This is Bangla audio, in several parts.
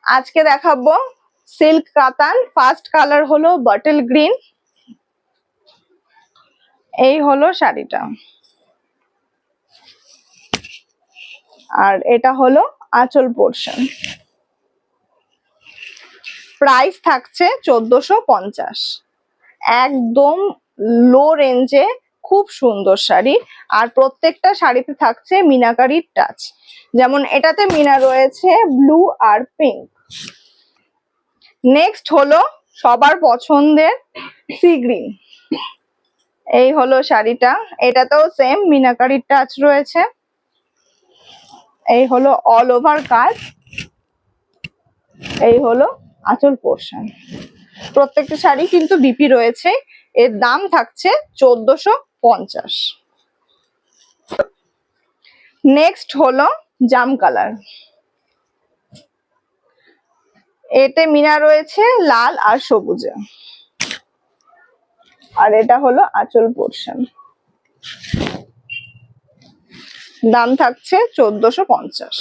আজকে দেখাবো সিল্ক কাতান। ফার্স্ট কালার হলো বটল গ্রিন। এই হলো শাড়িটা, আর এটা হলো আঁচল পোর্শন। প্রাইস থাকছে 1450। একদম লো রেঞ্জে খুব সুন্দর শাড়ি, আর প্রত্যেকটা শাড়িতে থাকছে মিনাকারির টাচ। যেমন এটাতে মিনা রয়েছে ব্লু আর পিঙ্ক। নেক্সট হলো সবার পছন্দের সি গ্রিন। এই হলো শাড়িটা, এটাতেও সেম মিনাকারির টাচ রয়েছে। এই হলো অল ওভার কাজ, এই হলো আঁচল পোর্শন। প্রত্যেকটা শাড়ি কিন্তু বিপি রয়েছে। এর দাম থাকছে 1450। নেক্সট হলো জাম কালার। এতে মিনা রয়েছে লাল আর সবুজে, আর এটা হলো আঁচল পোর্শন। দাম থাকছে 1450।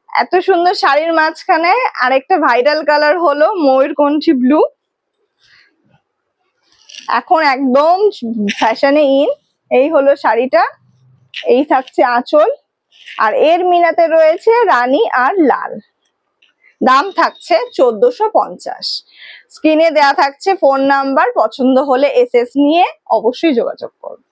এত সুন্দর শাড়ির মাঝখানে আরেকটা ভাইরাল কালার হলো ময়ূরকণ্ঠী ব্লু। এখন একদম ফ্যাশনে ইন। এই হলো শাড়িটা, এই থাকছে আঁচল, আর এর মিনাতে রয়েছে রানী আর লাল। দাম থাকছে 1450। স্ক্রিনে দেয়া থাকছে ফোন নাম্বার, পছন্দ হলে এসএস নিয়ে অবশ্যই যোগাযোগ করুন।